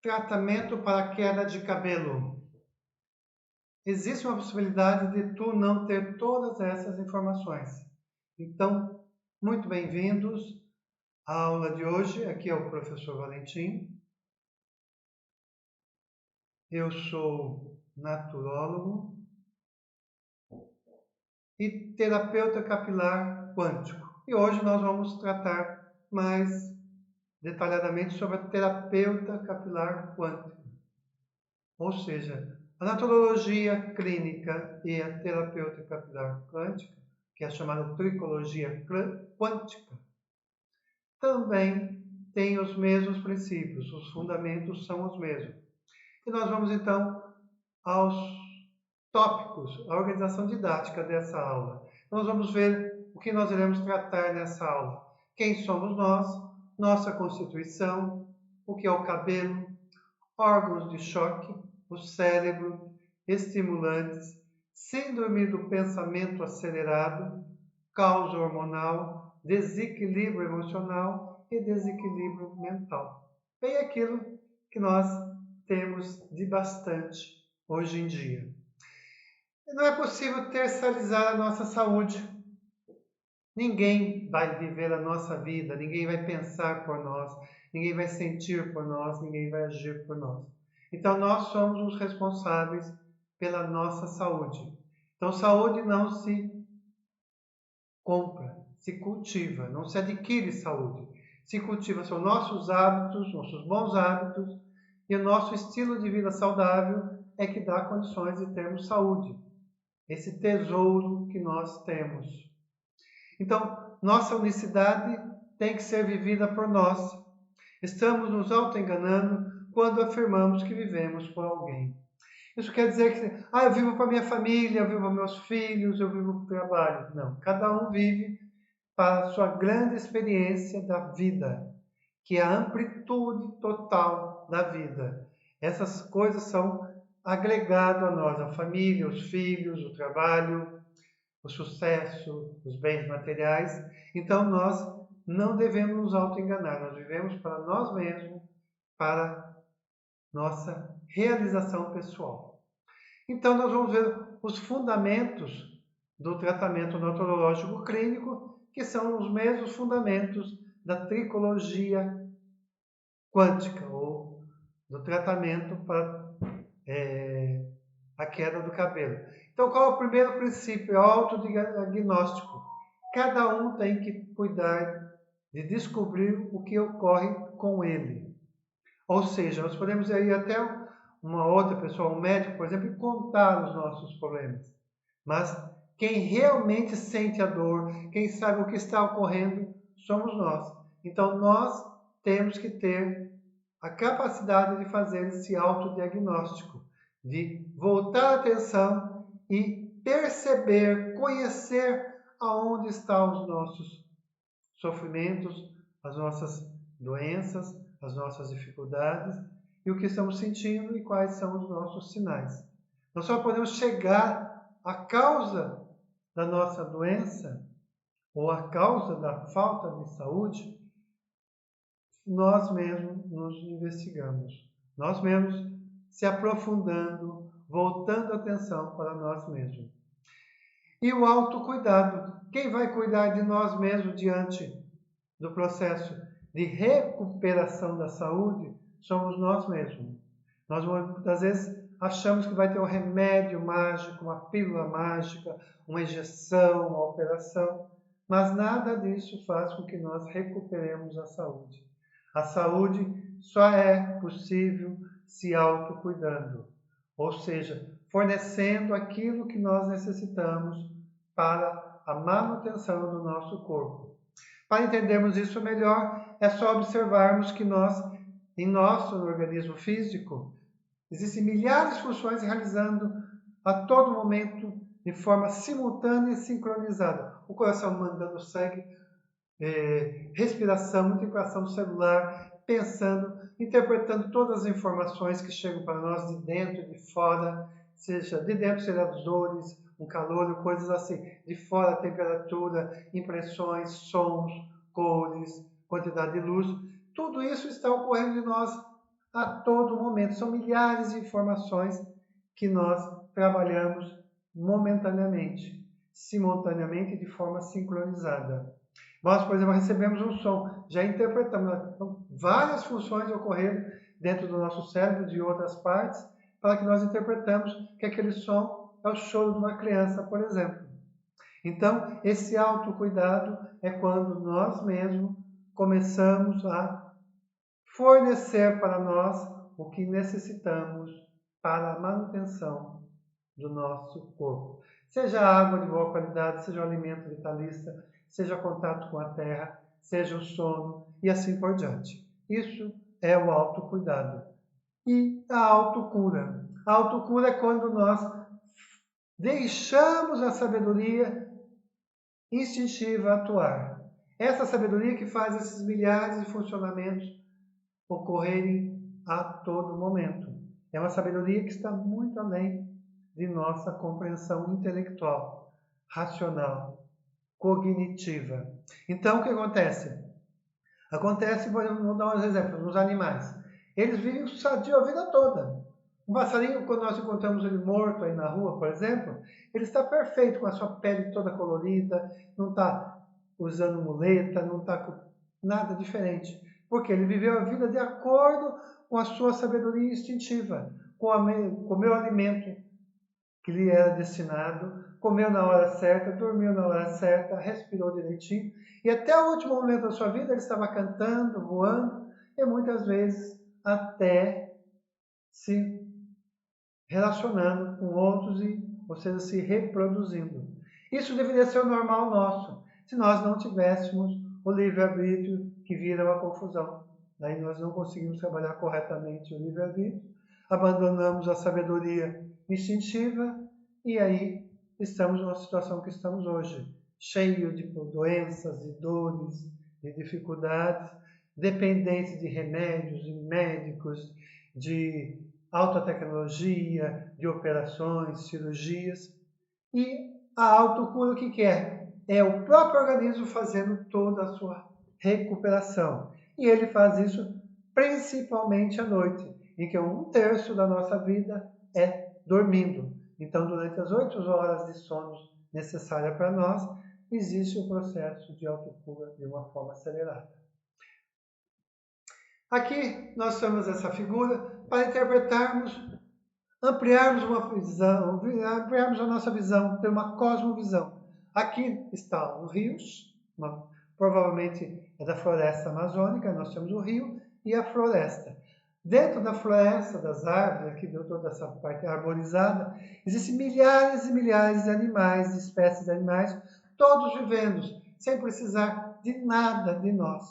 Tratamento para queda de cabelo. Existe uma possibilidade de tu não ter todas essas informações. Então, muito bem-vindos à aula de hoje. Aqui é o professor Valentim. Eu sou naturólogo e terapeuta capilar quântico. E hoje nós vamos tratar mais detalhadamente sobre a terapeuta capilar quântica. Ou seja, a naturologia clínica e a terapeuta capilar quântica, que é a chamada tricologia quântica, também têm os mesmos princípios, os fundamentos são os mesmos. E nós vamos então aos tópicos, a organização didática dessa aula. Nós vamos ver o que nós iremos tratar nessa aula. Quem somos nós, nossa constituição, o que é o cabelo, órgãos de choque, o cérebro, estimulantes, síndrome do pensamento acelerado, caos hormonal, desequilíbrio emocional e desequilíbrio mental. Bem aquilo que nós temos de bastante hoje em dia. Não é possível terceirizar a nossa saúde. Ninguém vai viver a nossa vida, ninguém vai pensar por nós, ninguém vai sentir por nós, ninguém vai agir por nós. Então, nós somos os responsáveis pela nossa saúde. Então, saúde não se compra, se cultiva, não se adquire saúde. Se cultiva são nossos hábitos, nossos bons hábitos, e o nosso estilo de vida saudável é que dá condições de termos saúde. Esse tesouro que nós temos. Então, nossa unicidade tem que ser vivida por nós. Estamos nos auto-enganando quando afirmamos que vivemos por alguém. Isso quer dizer que eu vivo para minha família, eu vivo para meus filhos, eu vivo para o trabalho. Não, cada um vive para a sua grande experiência da vida, que é a amplitude total da vida. Essas coisas são agregado a nós, a família, os filhos, o trabalho, o sucesso, os bens materiais. Então nós não devemos nos auto-enganar, nós vivemos para nós mesmos, para nossa realização pessoal. Então nós vamos ver os fundamentos do tratamento naturológico clínico, que são os mesmos fundamentos da tricologia quântica, ou do tratamento para a queda do cabelo. Então, qual é o primeiro princípio? É o autodiagnóstico. Cada um tem que cuidar de descobrir o que ocorre com ele. Ou seja, nós podemos ir até uma outra pessoa, um médico, por exemplo, e contar os nossos problemas. Mas quem realmente sente a dor, quem sabe o que está ocorrendo, somos nós. Então, nós temos que ter a capacidade de fazer esse autodiagnóstico, de voltar a atenção e perceber, conhecer aonde estão os nossos sofrimentos, as nossas doenças, as nossas dificuldades e o que estamos sentindo e quais são os nossos sinais. Nós só podemos chegar à causa da nossa doença ou à causa da falta de saúde, nós mesmos nos investigamos, nós mesmos se aprofundando, voltando a atenção para nós mesmos. E o autocuidado. Quem vai cuidar de nós mesmos diante do processo de recuperação da saúde somos nós mesmos. Nós muitas vezes achamos que vai ter um remédio mágico, uma pílula mágica, uma injeção, uma operação, mas nada disso faz com que nós recuperemos a saúde. A saúde só é possível se autocuidando, ou seja, fornecendo aquilo que nós necessitamos para a manutenção do nosso corpo. Para entendermos isso melhor, é só observarmos que nós, em nosso organismo físico, existem milhares de funções realizando a todo momento de forma simultânea e sincronizada. O coração mandando sangue, respiração, multiplicação celular, pensando, interpretando todas as informações que chegam para nós de dentro e de fora, seja de dentro será dores, um calor, coisas assim, de fora a temperatura, impressões, sons, cores, quantidade de luz, tudo isso está ocorrendo em nós a todo momento. São milhares de informações que nós trabalhamos momentaneamente, simultaneamente e de forma sincronizada. Nós, por exemplo, recebemos um som, já interpretamos. Então, várias funções ocorreram dentro do nosso cérebro, de outras partes, para que nós interpretamos que aquele som é o choro de uma criança, por exemplo. Então, esse autocuidado é quando nós mesmos começamos a fornecer para nós o que necessitamos para a manutenção do nosso corpo. Seja água de boa qualidade, seja o alimento vitalista, seja contato com a terra, seja o sono e assim por diante. Isso é o autocuidado. E a autocura. A autocura é quando nós deixamos a sabedoria instintiva atuar. Essa sabedoria que faz esses milhares de funcionamentos ocorrerem a todo momento. É uma sabedoria que está muito além de nossa compreensão intelectual, racional, cognitiva. Então, o que acontece? Acontece, vou dar uns exemplos, nos animais. Eles vivem sadio a vida toda. Um passarinho, quando nós encontramos ele morto aí na rua, por exemplo, ele está perfeito, com a sua pele toda colorida, não está usando muleta, não está com nada diferente. Porque ele viveu a vida de acordo com a sua sabedoria instintiva, comeu o alimento que lhe era destinado, comeu na hora certa, dormiu na hora certa, respirou direitinho, e até o último momento da sua vida ele estava cantando, voando, e muitas vezes até se relacionando com outros, ou seja, se reproduzindo. Isso deveria ser o normal nosso, se nós não tivéssemos o livre-arbítrio, que vira uma confusão. Daí nós não conseguimos trabalhar corretamente o livre-arbítrio, abandonamos a sabedoria instintiva e aí estamos numa situação que estamos hoje, cheio de doenças, de dores, de dificuldades, dependentes de remédios, de médicos, de alta tecnologia, de operações, cirurgias. E a autocura o que é? É o próprio organismo fazendo toda a sua recuperação. E ele faz isso principalmente à noite, em que 1/3 da nossa vida é dormindo. Então, durante as 8 horas de sono necessárias para nós, existe o processo de autocura de uma forma acelerada. Aqui nós temos essa figura para interpretarmos, ampliarmos uma visão, ampliarmos a nossa visão, ter uma cosmovisão. Aqui estão os rios, provavelmente é da floresta amazônica, nós temos o rio e a floresta. Dentro da floresta, das árvores, aqui dentro toda essa parte arborizada, existem milhares e milhares de animais, de espécies de animais, todos vivendo, sem precisar de nada de nós.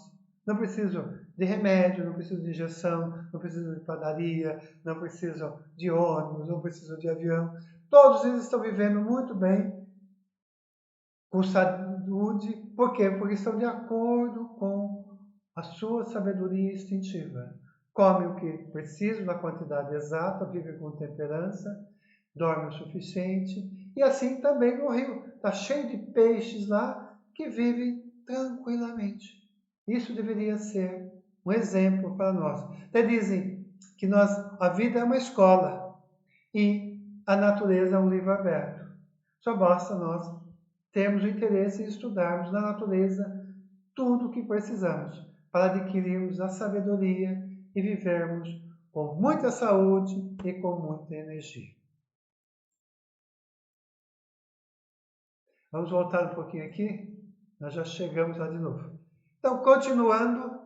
Não precisam de remédio, não precisam de injeção, não precisam de padaria, não precisam de ônibus, não precisam de avião. Todos eles estão vivendo muito bem, com saúde. Por quê? Porque estão de acordo com a sua sabedoria instintiva. Come o que precisa, na quantidade exata, vive com temperança, dorme o suficiente. E assim também no rio. Está cheio de peixes lá que vivem tranquilamente. Isso deveria ser um exemplo para nós. Até dizem que a vida é uma escola e a natureza é um livro aberto. Só basta nós termos o interesse em estudarmos na natureza tudo o que precisamos para adquirirmos a sabedoria e vivermos com muita saúde e com muita energia. Vamos voltar um pouquinho aqui? Nós já chegamos lá de novo. Então, continuando,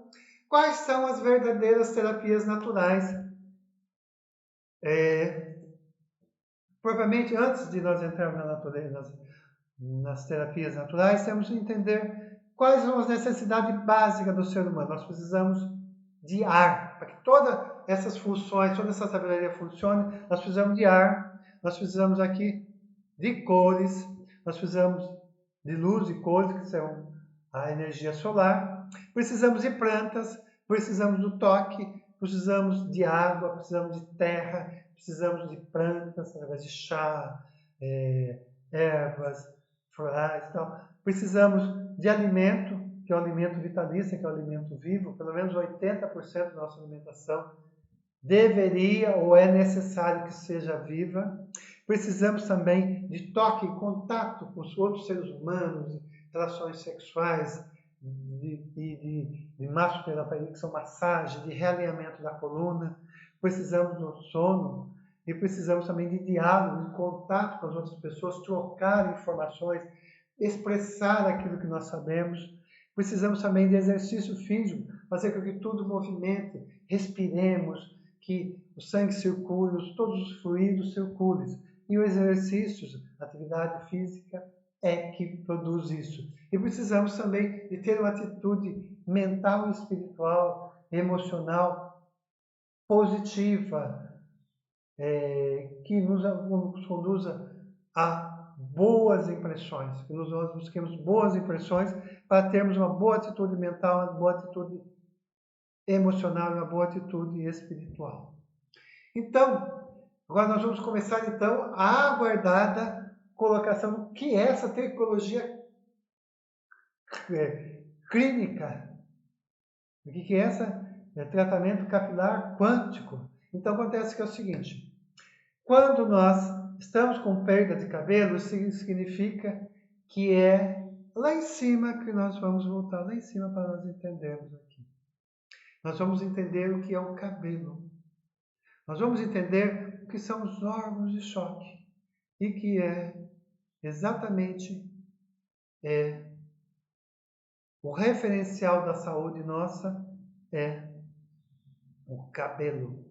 quais são as verdadeiras terapias naturais? Provavelmente, antes de nós entrarmos na natureza, nas terapias naturais, temos que entender quais são as necessidades básicas do ser humano. Nós precisamos de ar. Para que todas essas funções, toda essa sabedoria funcione, nós precisamos de ar, nós precisamos aqui de cores, nós precisamos de luz e cores, que são a energia solar, precisamos de plantas, precisamos do toque, precisamos de água, precisamos de terra, precisamos de plantas, através de chá, ervas, florais e tal. Precisamos de alimento, que é o alimento vitalício, que é o alimento vivo, pelo menos 80% da nossa alimentação deveria ou é necessário que seja viva. Precisamos também de toque e contato com os outros seres humanos, relações sexuais, de massoterapia, que são massagem, de realinhamento da coluna. Precisamos do sono e precisamos também de diálogo, de contato com as outras pessoas, trocar informações, expressar aquilo que nós sabemos. Precisamos também de exercício físico, fazer com que tudo movimente, respiremos, que o sangue circule, todos os fluidos circulem. E o exercício, a atividade física, é que produz isso. E precisamos também de ter uma atitude mental e espiritual, emocional, positiva, que nos conduza a boas impressões, que nós busquemos boas impressões para termos uma boa atitude mental, uma boa atitude emocional e uma boa atitude espiritual. Então, agora nós vamos começar então a aguardada colocação do que é essa tecnologia clínica. O que é essa? É tratamento capilar quântico. Então acontece que é o seguinte: quando nós estamos com perda de cabelo, isso significa que é lá em cima que nós vamos voltar, lá em cima para nós entendermos aqui. Nós vamos entender o que é o cabelo. Nós vamos entender o que são os órgãos de choque e que é exatamente o referencial da saúde nossa é o cabelo.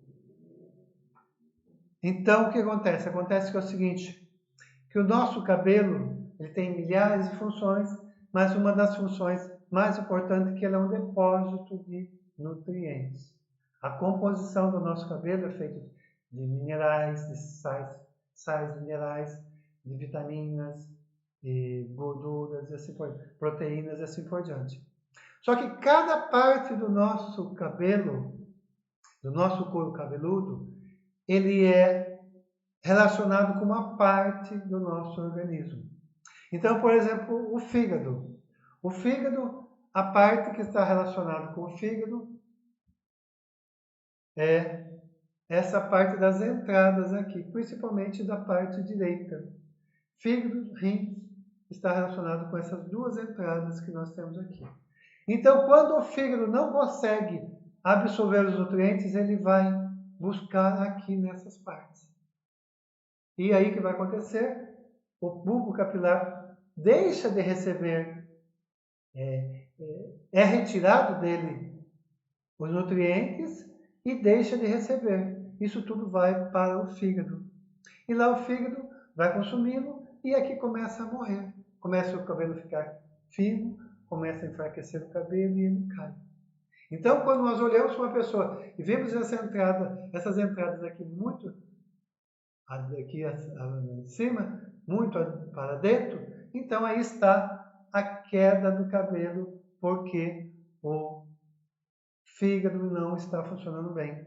Então, o que acontece? Acontece que é o seguinte, que o nosso cabelo ele tem milhares de funções, mas uma das funções mais importantes é que ele é um depósito de nutrientes. A composição do nosso cabelo é feita de minerais, de sais minerais, de vitaminas, de gorduras, assim proteínas e assim por diante. Só que cada parte do nosso cabelo, do nosso couro cabeludo, ele é relacionado com uma parte do nosso organismo. Então, por exemplo, o fígado. O fígado, a parte que está relacionada com o fígado é essa parte das entradas aqui, principalmente da parte direita. Fígado, rins, está relacionado com essas duas entradas que nós temos aqui. Então, quando o fígado não consegue absorver os nutrientes, ele vai buscar aqui nessas partes. E aí o que vai acontecer? O bulbo capilar deixa de receber, é retirado dele os nutrientes e deixa de receber. Isso tudo vai para o fígado. E lá o fígado vai consumindo e aqui começa a morrer. Começa o cabelo a ficar fino, começa a enfraquecer o cabelo e ele cai. Então, quando nós olhamos para uma pessoa e vemos essas entradas aqui muito aqui em cima, muito para dentro, então aí está a queda do cabelo, porque o fígado não está funcionando bem.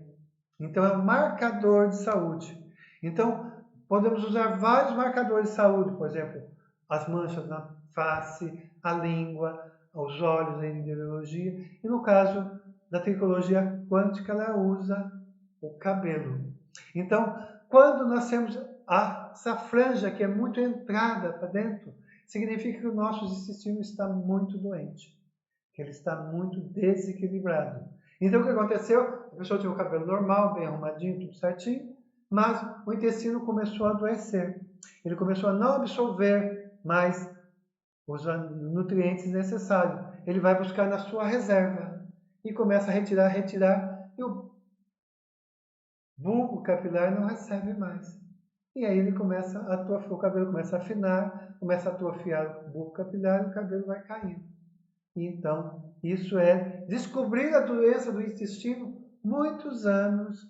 Então é um marcador de saúde. Então podemos usar vários marcadores de saúde, por exemplo, as manchas na face, a língua, os olhos, a ideologia. E no caso da tricologia quântica, ela usa o cabelo. Então, quando nós temos essa franja que é muito entrada para dentro, significa que o nosso intestino está muito doente, que ele está muito desequilibrado. Então, o que aconteceu? A pessoa tinha o cabelo normal, bem arrumadinho, tudo certinho, mas o intestino começou a adoecer. Ele começou a não absorver mais os nutrientes necessários. Ele vai buscar na sua reserva e começa a retirar, e o bulbo capilar não recebe mais. E aí ele começa a atrofiar, o cabelo começa a afinar, começa a atrofiar o bulbo capilar e o cabelo vai caindo. Então, isso é descobrir a doença do intestino muitos anos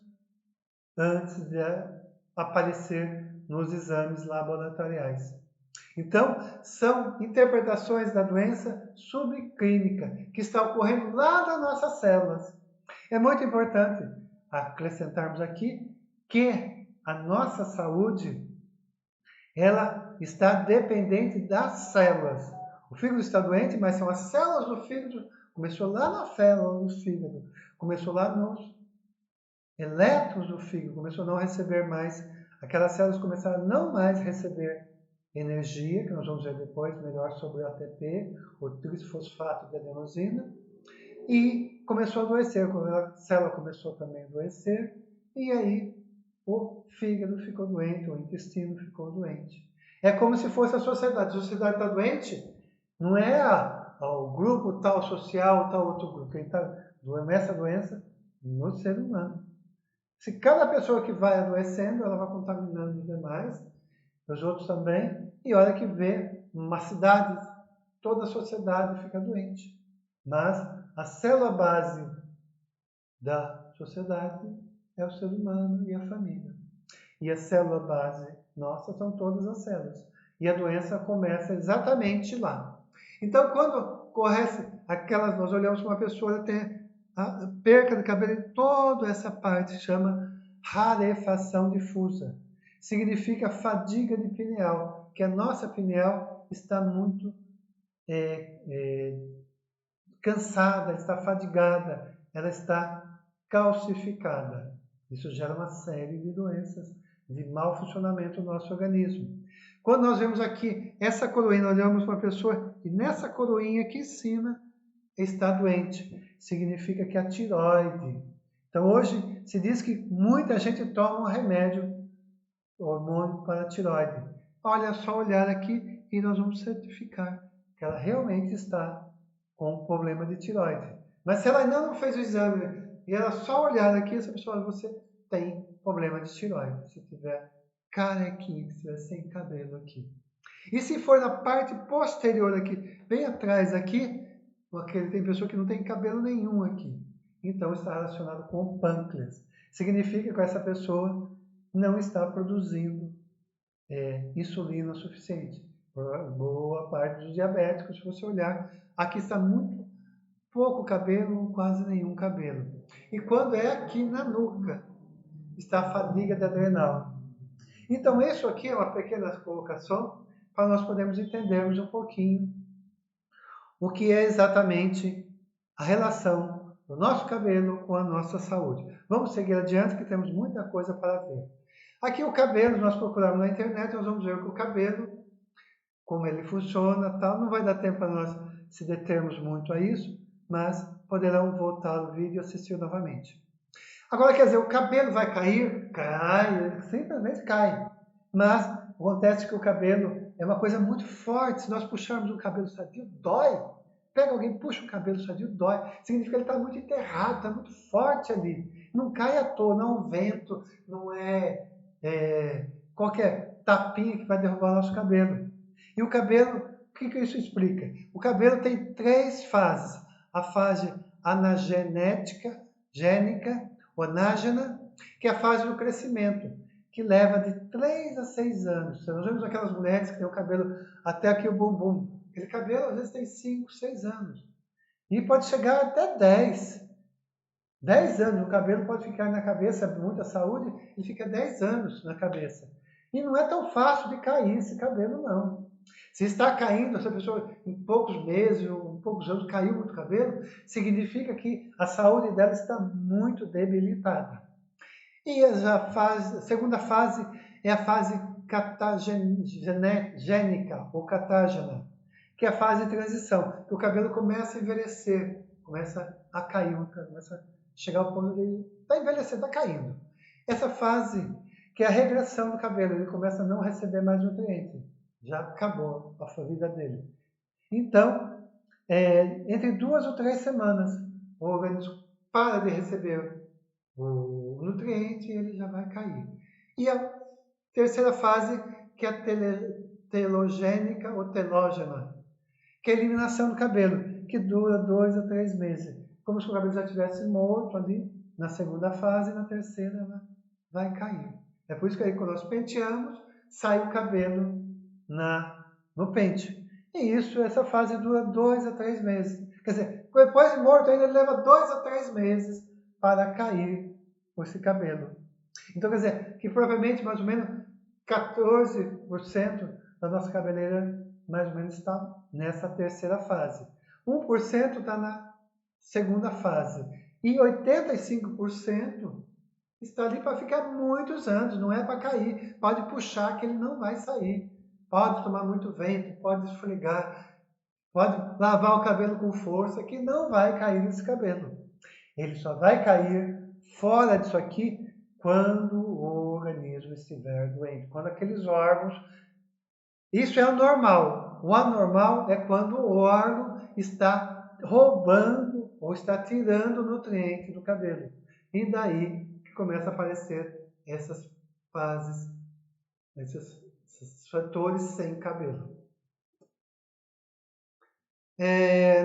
antes de aparecer nos exames laboratoriais. Então, são interpretações da doença subclínica que está ocorrendo lá nas nossas células. É muito importante acrescentarmos aqui que a nossa saúde ela está dependente das células. O fígado está doente, mas são as células do fígado. Começou lá na célula do fígado. Começou lá nos elétrons do fígado, começou a não receber mais, aquelas células começaram a não mais receber energia, que nós vamos ver depois melhor sobre o ATP, o trisfosfato de adenosina, e começou a adoecer, a célula começou também a adoecer, e aí o fígado ficou doente, o intestino ficou doente. É como se fosse a sociedade. A sociedade está doente, não é o grupo tal social, tal outro grupo. Quem está essa doença no ser humano. Se cada pessoa que vai adoecendo, ela vai contaminando os demais, os outros também, e olha que vê uma cidade, toda a sociedade fica doente. Mas a célula base da sociedade é o ser humano e a família. E a célula base nossa são todas as células. E a doença começa exatamente lá. Então, quando ocorre aquelas, nós olhamos para uma pessoa, ela tem a perca de cabelo em toda essa parte, chama rarefação difusa. Significa fadiga de pineal, que a nossa pineal está muito cansada, está fadigada, ela está calcificada. Isso gera uma série de doenças de mau funcionamento do nosso organismo. Quando nós vemos aqui essa coroinha, nós olhamos para uma pessoa e nessa coroinha aqui em cima está doente. Significa que a tireoide. Então hoje se diz que muita gente toma um remédio, hormônio para a tireoide. Olha, só olhar aqui e nós vamos certificar que ela realmente está com um problema de tireoide. Mas se ela ainda não fez o exame e ela só olhar aqui, essa pessoa, você tem problema de tireoide. Se tiver carequinha, se tiver sem cabelo aqui. E se for na parte posterior aqui, bem atrás aqui, porque tem pessoa que não tem cabelo nenhum aqui. Então está relacionado com o pâncreas. Significa que essa pessoa não está produzindo insulina suficiente. Boa parte dos diabéticos, se você olhar, aqui está muito pouco cabelo, quase nenhum cabelo. E quando é aqui na nuca, está a fadiga adrenal. Então, isso aqui é uma pequena colocação para nós podermos entendermos um pouquinho o que é exatamente a relação do nosso cabelo com a nossa saúde. Vamos seguir adiante, que temos muita coisa para ver. Aqui o cabelo, nós procuramos na internet, nós vamos ver que o cabelo, como ele funciona, tal. Não vai dar tempo para nós se determos muito a isso, mas poderão voltar o vídeo e assistir novamente. Agora, quer dizer, o cabelo vai cair? Cai, ele simplesmente cai. Mas acontece que o cabelo é uma coisa muito forte. Se nós puxarmos um cabelo sadio, dói. Pega alguém, puxa um cabelo sadio, dói. Significa que ele está muito enterrado, está muito forte ali. Não cai à toa, não é um vento, não é qualquer tapinha que vai derrubar o nosso cabelo. E o cabelo, o que isso explica? O cabelo tem 3 fases. A fase anagenética, gênica, ou anágena, que é a fase do crescimento, que leva de 3 a 6 anos. Nós vemos aquelas mulheres que têm o cabelo até aqui o bumbum. Aquele cabelo às vezes tem 5, 6 anos. E pode chegar até 10. 10 anos, o cabelo pode ficar na cabeça, muita saúde, e fica 10 anos na cabeça. E não é tão fácil de cair esse cabelo, não. Se está caindo, essa pessoa em poucos meses ou em poucos anos caiu muito cabelo, significa que a saúde dela está muito debilitada. E a segunda fase é a fase catagênica ou catágena, que é a fase de transição, que o cabelo começa a envelhecer, começa a cair, começa a chegar ao ponto de está envelhecendo, está caindo. Essa fase, que é a regressão do cabelo, ele começa a não receber mais nutrientes. Já acabou a vida dele. Então, entre 2 ou 3 semanas, o organismo para de receber o nutriente e ele já vai cair. E a terceira fase, que é a telogênica ou telógena, que é a eliminação do cabelo, que dura 2 a 3 meses. Como se o cabelo já estivesse morto ali, na segunda fase, na terceira ela vai cair. É por isso que aí, quando nós penteamos, sai o cabelo no pente. E essa fase dura 2 a 3 meses. Quer dizer, depois de morto ainda ele leva 2 a 3 meses para cair esse cabelo. Então, quer dizer, que provavelmente mais ou menos 14% da nossa cabeleira mais ou menos está nessa terceira fase. 1% está na segunda fase. E 85% está ali para ficar muitos anos, não é para cair. Pode puxar que ele não vai sair. Pode tomar muito vento, pode esfregar, pode lavar o cabelo com força, que não vai cair nesse cabelo. Ele só vai cair fora disso aqui quando o organismo estiver doente, quando aqueles órgãos... Isso é o normal. O anormal é quando o órgão está roubando ou está tirando nutriente do cabelo. E daí que começa a aparecer essas fases, esses fatores sem cabelo.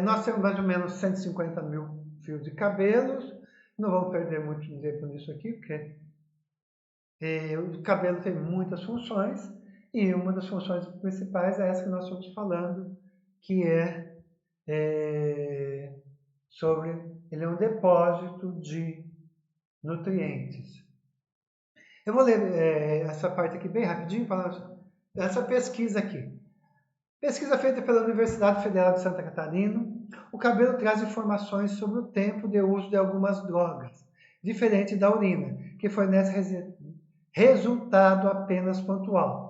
Nós temos mais ou menos 150 mil fios de cabelos. Não vamos perder muito tempo nisso aqui, porque o cabelo tem muitas funções. E uma das funções principais é essa que nós estamos falando, que sobre... Ele é um depósito de nutrientes. Eu vou ler essa parte aqui bem rapidinho, falando essa pesquisa aqui. Pesquisa feita pela Universidade Federal de Santa Catarina. O cabelo traz informações sobre o tempo de uso de algumas drogas, diferente da urina, que fornece resultado apenas pontual.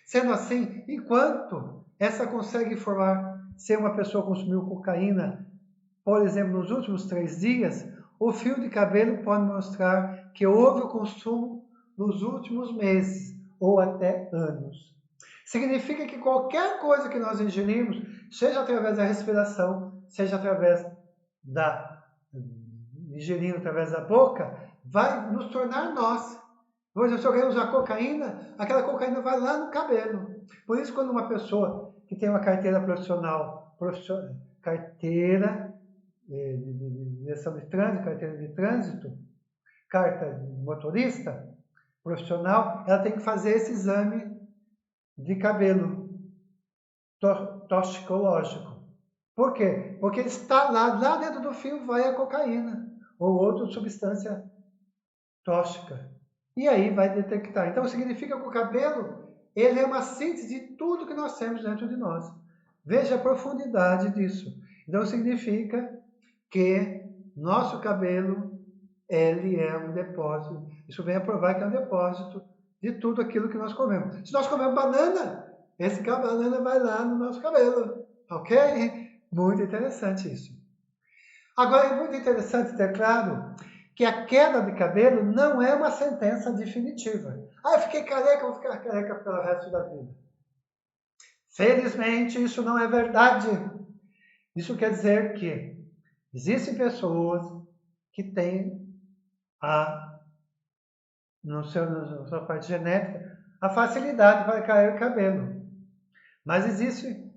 Sendo assim, enquanto essa consegue informar se uma pessoa consumiu cocaína, por exemplo, nos últimos 3 dias, o fio de cabelo pode mostrar que houve o consumo nos últimos meses ou até anos. Significa que qualquer coisa que nós ingerimos, seja através da respiração, seja através ingerindo através da boca, vai nos tornar nós. Por exemplo, se alguém usar cocaína, aquela cocaína vai lá no cabelo. Por isso, quando uma pessoa que tem uma carteira profissional, carteira de direção de trânsito, carteira de trânsito, carta de motorista profissional, ela tem que fazer esse exame de cabelo toxicológico. Por quê? Porque está lá dentro do fio vai a cocaína ou outra substância tóxica. E aí vai detectar. Então significa que o cabelo, ele é uma síntese de tudo que nós temos dentro de nós. Veja a profundidade disso. Então significa que nosso cabelo, ele é um depósito. Isso vem a provar que é um depósito de tudo aquilo que nós comemos. Se nós comemos banana, esse banana vai lá no nosso cabelo. Ok? Muito interessante isso. Agora é muito interessante ter claro que a queda de cabelo não é uma sentença definitiva. Eu fiquei careca, vou ficar careca pelo resto da vida. Felizmente, isso não é verdade. Isso quer dizer que existem pessoas que têm na sua parte genética, a facilidade para cair o cabelo. Mas existe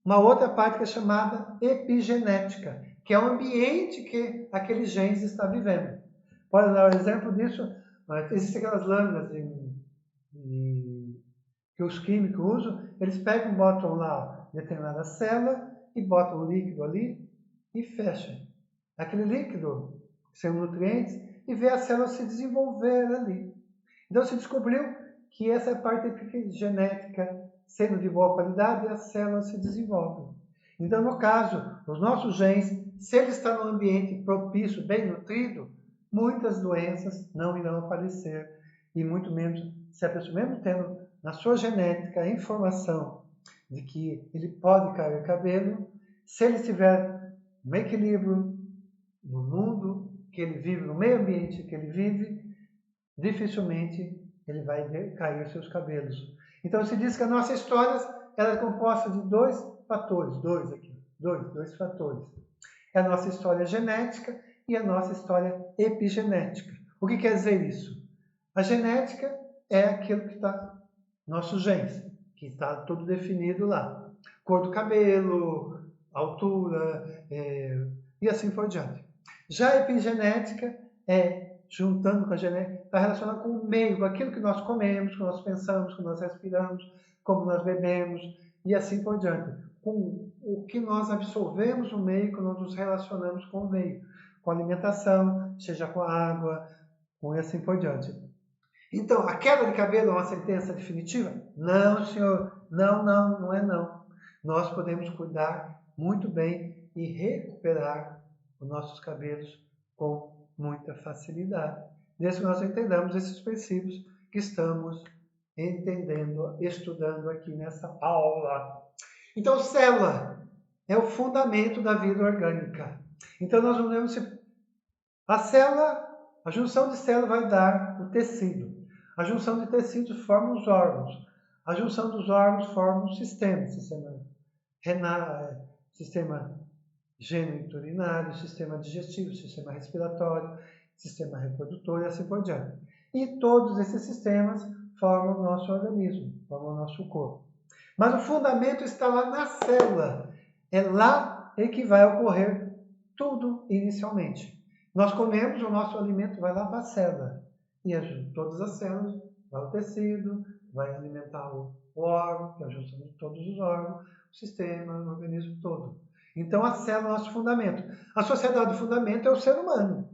uma outra parte que é chamada epigenética, que é o ambiente que aquele genes está vivendo. Pode dar um exemplo disso? Existem aquelas lâminas que os químicos usam, eles pegam, botam lá determinada célula e botam o líquido ali e fecham. Aquele líquido, sem nutrientes, e vê a célula se desenvolver ali. Então se descobriu que essa é a parte epigenética, sendo de boa qualidade, a célula se desenvolve. Então, no caso, os nossos genes, se ele está num ambiente propício, bem nutrido, muitas doenças não irão aparecer. E muito menos se a pessoa, mesmo tendo na sua genética a informação de que ele pode cair o cabelo, se ele tiver um equilíbrio no mundo que ele vive, no meio ambiente que ele vive, dificilmente ele vai cair os seus cabelos. Então se diz que a nossa história ela é composta de dois fatores, dois fatores. É a nossa história genética e a nossa história epigenética. O que quer dizer isso? A genética é aquilo que está nossos genes, que está tudo definido lá. Cor do cabelo, altura, e assim por diante. Já a epigenética juntando com a genética, está relacionado com o meio, com aquilo que nós comemos, que nós pensamos, que nós respiramos, como nós bebemos, e assim por diante. Com o que nós absorvemos no meio, que nós nos relacionamos com o meio. Com a alimentação, seja com a água, com assim por diante. Então, a queda de cabelo é uma sentença definitiva? Não, senhor. Não é não. Nós podemos cuidar muito bem e recuperar os nossos cabelos com muita facilidade. desde que nós entendamos esses princípios que estamos entendendo, estudando aqui nessa aula. Então, célula é o fundamento da vida orgânica. Então, nós vamos ver a célula, a junção de célula vai dar o tecido. A junção de tecidos forma os órgãos. A junção dos órgãos forma um sistema renal, sistema geniturinário, sistema digestivo, sistema respiratório, sistema reprodutor e assim por diante. E todos esses sistemas formam o nosso organismo, formam o nosso corpo. Mas o fundamento está lá na célula. É lá que vai ocorrer tudo inicialmente. Nós comemos, o nosso alimento vai lá para a célula. E todas as células, vai o tecido, vai alimentar o órgão, que é a junção de todos os órgãos, o sistema, o organismo todo. Então a célula é o nosso fundamento. A sociedade do fundamento é o ser humano.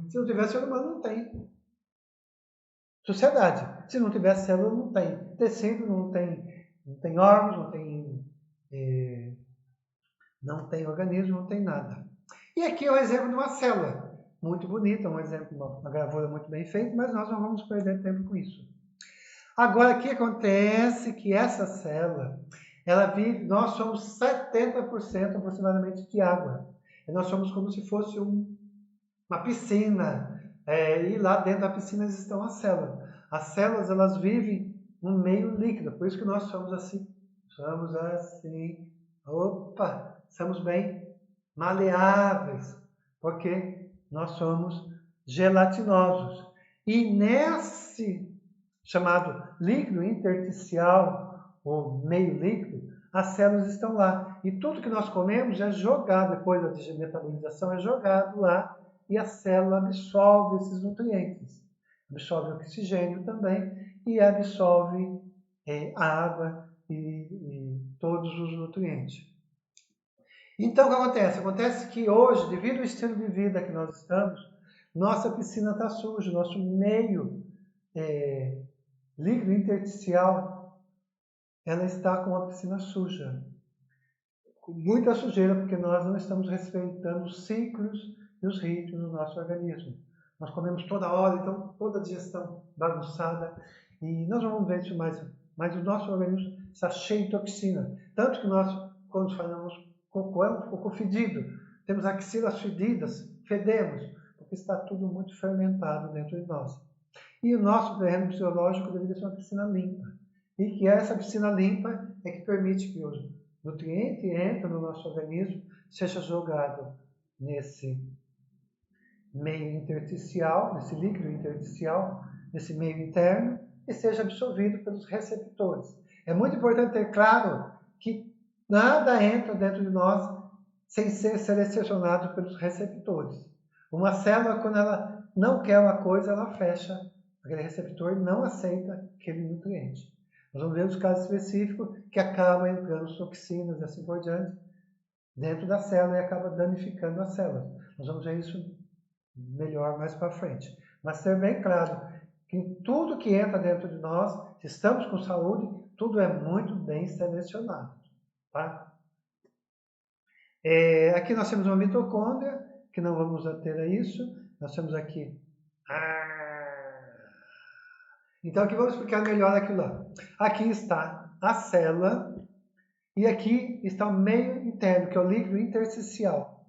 Se não tiver ser humano, não tem sociedade. Se não tiver célula, não tem tecido, não tem órgãos, não tem organismo, não tem nada. E aqui é o exemplo de uma célula. Muito bonita, um exemplo, uma gravura muito bem feita, mas nós não vamos perder tempo com isso. Agora, o que acontece que essa célula, ela vive, nós somos 70% aproximadamente de água. E nós somos como se fosse uma piscina. E lá dentro da piscina estão as células. As células, elas vivem no meio líquido, por isso que nós somos assim. Somos assim. Opa! Somos bem maleáveis, porque nós somos gelatinosos. E nesse chamado líquido intersticial, ou meio líquido, as células estão lá. E tudo que nós comemos é jogado, depois da metabolização, é jogado lá e a célula absorve esses nutrientes. Absorve oxigênio também e absorve água e todos os nutrientes. Então, o que acontece? Acontece que hoje, devido ao estilo de vida que nós estamos, nossa piscina está suja, nosso meio líquido intersticial, ela está com a piscina suja. Com muita sujeira, porque nós não estamos respeitando os ciclos e os ritmos do nosso organismo. Nós comemos toda hora, então toda a digestão bagunçada. E nós vamos ver isso mais. Mas o nosso organismo está cheio de toxina. Tanto que nós, quando fazemos cocô, é um cocô fedido. Temos axilas fedidas, fedemos, porque está tudo muito fermentado dentro de nós. E o nosso terreno fisiológico deveria ser uma piscina limpa. E que essa piscina limpa é que permite que o nutriente entre no nosso organismo, seja jogado nesse meio intersticial, nesse líquido intersticial, nesse meio interno, e seja absorvido pelos receptores. É muito importante ter claro que nada entra dentro de nós sem ser selecionado pelos receptores. Uma célula, quando ela não quer uma coisa, ela fecha. Aquele receptor não aceita aquele nutriente. Nós vamos ver os casos específicos que acabam entrando toxinas e assim por diante dentro da célula e acaba danificando a célula. Nós vamos ver isso melhor mais para frente. Mas ter bem claro que tudo que entra dentro de nós, se estamos com saúde, tudo é muito bem selecionado. Tá? Aqui nós temos uma mitocôndria, que não vamos ater a isso. Nós temos aqui... Então aqui vamos explicar melhor aquilo lá. Aqui está a célula e aqui está o meio interno, que é o líquido intersticial.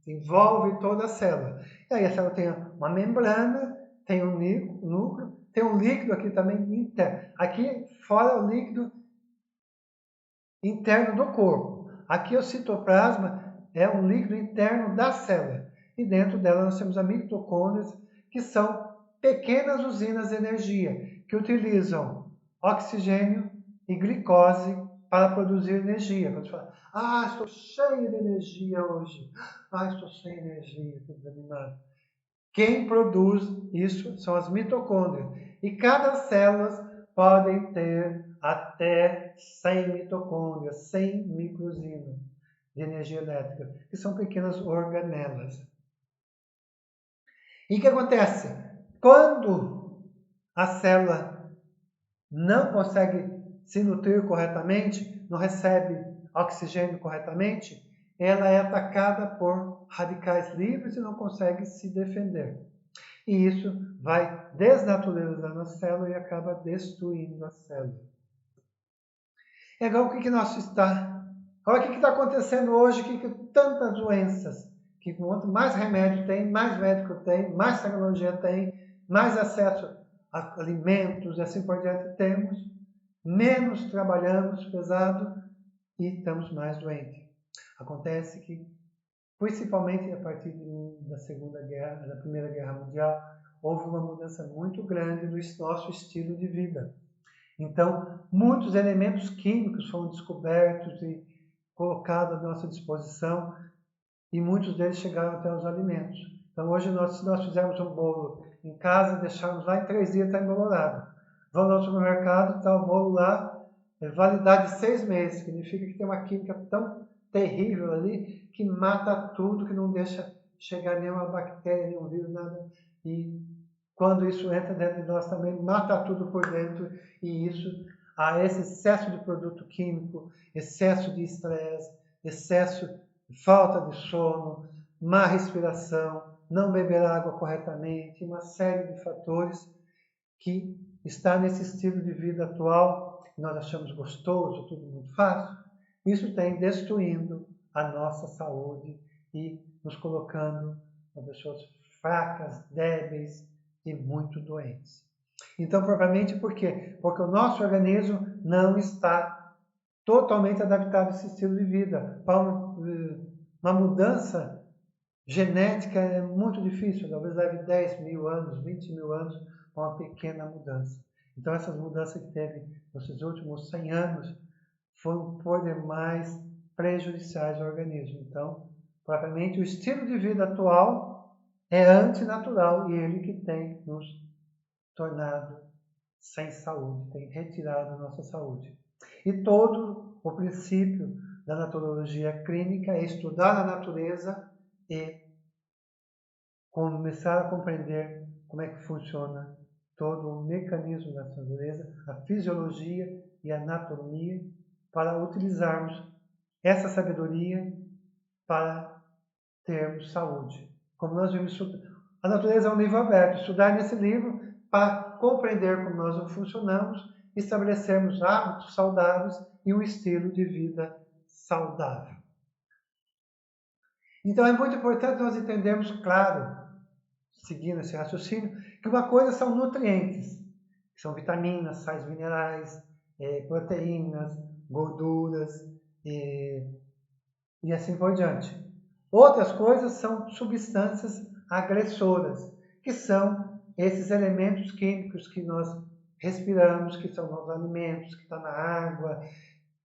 Envolve toda a célula. E aí a célula tem uma membrana, tem um núcleo, tem um líquido aqui também interno. Aqui fora é o líquido interno do corpo. Aqui o citoplasma é um líquido interno da célula. E dentro dela nós temos as mitocôndrias, que são pequenas usinas de energia, que utilizam oxigênio e glicose para produzir energia. Quando você fala, estou cheio de energia hoje. Estou sem energia, estou desanimado. Quem produz isso são as mitocôndrias. E cada célula pode ter até 100 mitocôndrias, 100 microusinas de energia elétrica, que são pequenas organelas. E o que acontece? Quando a célula não consegue se nutrir corretamente, não recebe oxigênio corretamente, ela é atacada por radicais livres e não consegue se defender. E isso vai desnaturalizando a célula e acaba destruindo a célula. É igual o que nós está. Olha o que está acontecendo hoje, que tantas doenças, que quanto mais remédio tem, mais médico tem, mais tecnologia tem, mais acesso a alimentos e assim por diante temos, menos trabalhamos pesado e estamos mais doentes. Acontece que, principalmente a partir da Primeira Guerra Mundial, houve uma mudança muito grande no nosso estilo de vida. Então, muitos elementos químicos foram descobertos e colocados à nossa disposição e muitos deles chegaram até os alimentos. Então, hoje, se nós fizermos um bolo em casa, deixarmos lá em 3 dias, está embolorado. Vamos ao supermercado, está o bolo lá, validade de 6 meses, significa que tem uma química tão terrível ali que mata tudo, que não deixa chegar nenhuma bactéria, nenhum vírus, nada. E quando isso entra dentro de nós também, mata tudo por dentro, e isso, há esse excesso de produto químico, excesso de estresse, excesso de falta de sono, má respiração, não beber água corretamente, uma série de fatores que está nesse estilo de vida atual, que nós achamos gostoso, tudo muito fácil, isso tem destruindo a nossa saúde e nos colocando como pessoas fracas, débeis, e muito doentes. Então, provavelmente por quê? Porque o nosso organismo não está totalmente adaptado a esse estilo de vida. Para uma mudança genética é muito difícil, talvez leve 10 mil anos, 20 mil anos para uma pequena mudança. Então, essas mudanças que teve nesses últimos 100 anos foram por demais prejudiciais ao organismo. Então, provavelmente o estilo de vida atual é antinatural e ele que tem nos tornado sem saúde, tem retirado a nossa saúde. E todo o princípio da naturologia clínica é estudar a natureza e começar a compreender como é que funciona todo o mecanismo da natureza, a fisiologia e a anatomia, para utilizarmos essa sabedoria para termos saúde. Como nós vimos, a natureza é um livro aberto. Estudar nesse livro para compreender como nós funcionamos, estabelecermos hábitos saudáveis e um estilo de vida saudável. Então é muito importante nós entendermos, claro, seguindo esse raciocínio, que uma coisa são nutrientes, que são vitaminas, sais minerais, proteínas, gorduras e assim por diante. Outras coisas são substâncias agressoras, que são esses elementos químicos que nós respiramos, que são nos alimentos, que está na água,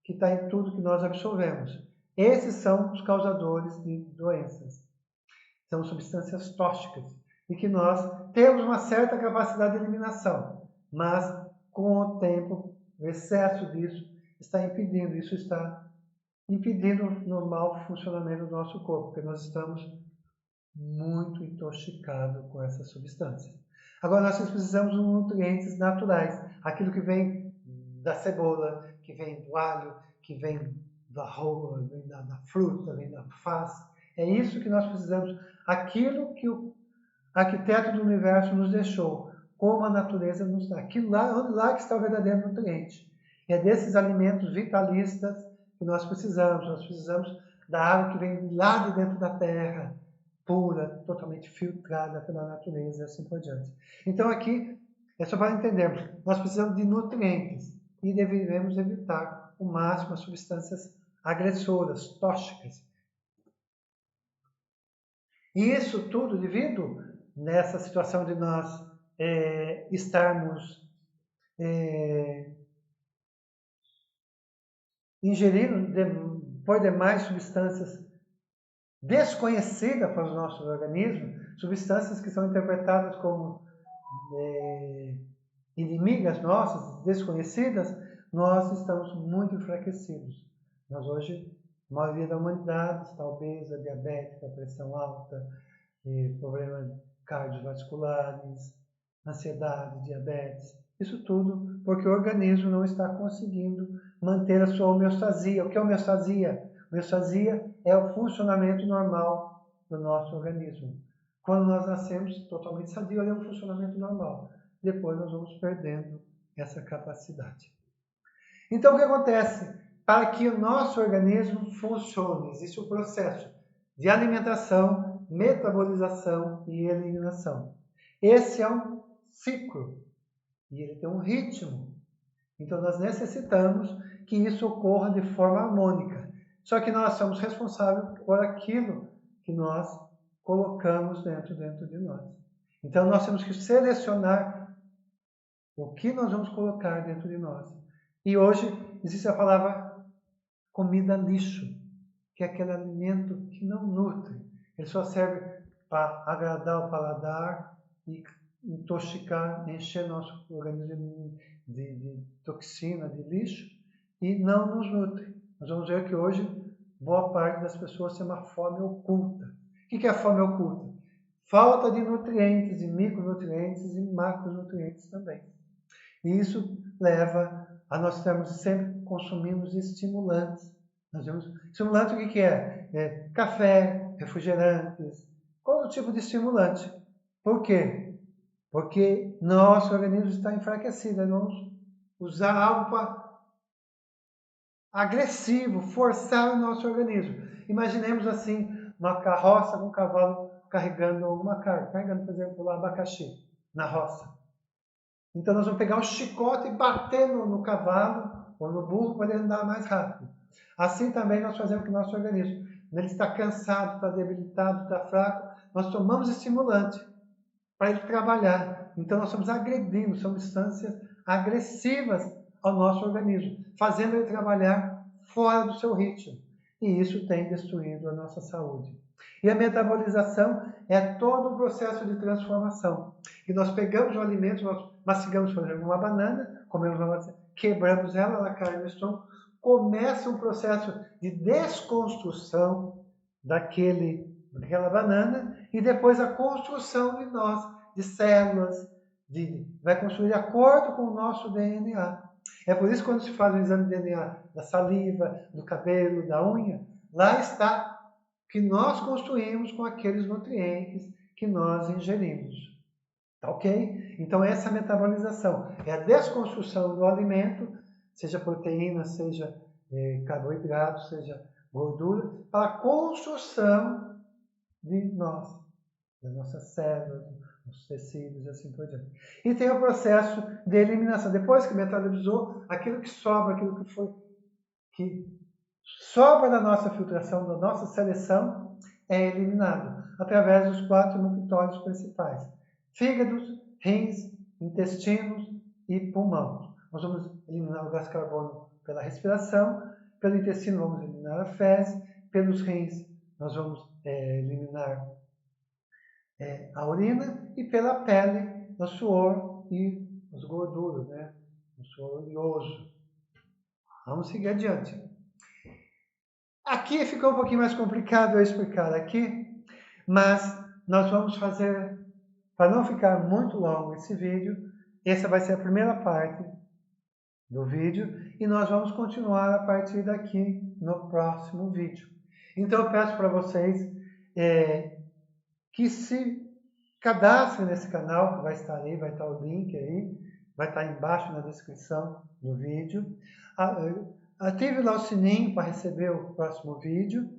que está em tudo que nós absorvemos. Esses são os causadores de doenças. São substâncias tóxicas e que nós temos uma certa capacidade de eliminação, mas com o tempo, o excesso disso está impedindo, isso está impedindo o normal funcionamento do nosso corpo, porque nós estamos muito intoxicados com essas substâncias. Agora, nós precisamos de nutrientes naturais, aquilo que vem da cebola, que vem do alho, que vem da arroz, vem da fruta, vem da alface. É isso que nós precisamos, aquilo que o arquiteto do universo nos deixou, como a natureza nos dá. Aquilo lá que está o verdadeiro nutriente. É desses alimentos vitalistas que nós precisamos da água que vem lá de dentro da terra, pura, totalmente filtrada pela natureza e assim por diante. Então aqui é só para entendermos, nós precisamos de nutrientes e devemos evitar o máximo as substâncias agressoras, tóxicas. E isso tudo devido nessa situação de nós estarmos ingerindo por demais substâncias desconhecidas para os nossos organismos, substâncias que são interpretadas como inimigas nossas, desconhecidas, nós estamos muito enfraquecidos. Nós hoje, a maioria da humanidade está obesa, diabética, pressão alta, problemas cardiovasculares, ansiedade, diabetes. Isso tudo porque o organismo não está conseguindo manter a sua homeostasia. O que é homeostasia? Homeostasia é o funcionamento normal do nosso organismo. Quando nós nascemos totalmente sadio, ali é um funcionamento normal. Depois nós vamos perdendo essa capacidade. Então o que acontece? Para que o nosso organismo funcione, existe o processo de alimentação, metabolização e eliminação. Esse é um ciclo e ele tem um ritmo. Então nós necessitamos que isso ocorra de forma harmônica. Só que nós somos responsáveis por aquilo que nós colocamos dentro de nós. Então nós temos que selecionar o que nós vamos colocar dentro de nós. E hoje existe a palavra comida lixo, que é aquele alimento que não nutre. Ele só serve para agradar o paladar e intoxicar, encher nosso organismo de toxina, de lixo, e não nos nutre. Nós vamos ver que hoje boa parte das pessoas tem uma fome oculta. O que é a fome oculta? Falta de nutrientes, de micronutrientes e macronutrientes também. E isso leva a nós termos sempre consumindo estimulantes. Nós vemos estimulante, o que é? Café, refrigerantes, todo tipo de estimulante. Por quê? Porque nosso organismo está enfraquecido. Nós vamos usar algo agressivo, forçar o nosso organismo. Imaginemos assim, uma carroça com um cavalo carregando alguma carga, carregando, por exemplo, o abacaxi na roça. Então nós vamos pegar um chicote e bater no cavalo ou no burro para ele andar mais rápido. Assim também nós fazemos com o nosso organismo. Quando ele está cansado, está debilitado, está fraco, nós tomamos estimulante para ele trabalhar. Então nós estamos agredindo, são substâncias agressivas ao nosso organismo, fazendo ele trabalhar fora do seu ritmo. E isso tem destruído a nossa saúde. E a metabolização é todo um processo de transformação. E nós pegamos o alimento, nós mastigamos, por exemplo, uma banana, comemos uma banana, quebramos ela, ela cai no estômago, começa um processo de desconstrução daquela banana e depois a construção de nós, de células, vai construir de acordo com o nosso DNA. É por isso que quando se faz o exame de DNA da saliva, do cabelo, da unha, lá está que nós construímos com aqueles nutrientes que nós ingerimos. Tá ok? Então essa é a metabolização. É a desconstrução do alimento, seja proteína, seja carboidrato, seja gordura, para a construção de nós, das nossas células, dos tecidos e assim por diante. E tem o processo de eliminação. Depois que metabolizou, aquilo que sobra, aquilo que sobra da nossa filtração, da nossa seleção, é eliminado através dos 4 mictórios principais: fígados, rins, intestinos e pulmão. Nós vamos eliminar o gás carbono pela respiração, pelo intestino vamos eliminar a fezes, pelos rins nós vamos eliminar a urina, e pela pele, o suor e as gorduras, né? O suor oleoso. Vamos seguir adiante. Aqui ficou um pouquinho mais complicado eu explicar aqui, mas nós vamos fazer, para não ficar muito longo esse vídeo, essa vai ser a primeira parte do vídeo e nós vamos continuar a partir daqui no próximo vídeo. Então eu peço para vocês que se cadastrem nesse canal, que vai estar aí, vai estar o link aí, vai estar embaixo na descrição do vídeo. Ative lá o sininho para receber o próximo vídeo.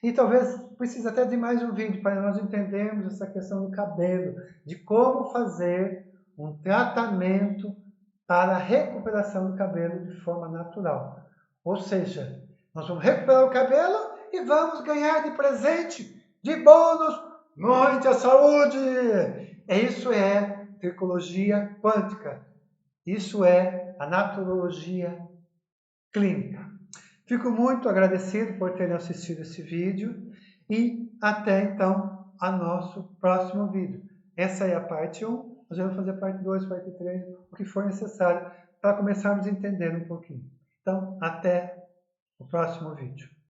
E talvez precise até de mais um vídeo para nós entendermos essa questão do cabelo, de como fazer um tratamento para a recuperação do cabelo de forma natural. Ou seja, nós vamos recuperar o cabelo e vamos ganhar de presente, de bônus, muita saúde! Isso é tricologia quântica. Isso é a naturologia clínica. Fico muito agradecido por terem assistido esse vídeo e até então a nosso próximo vídeo. Essa é a parte 1, nós vamos fazer parte 2, parte 3, o que for necessário para começarmos a entender um pouquinho. Então, até o próximo vídeo.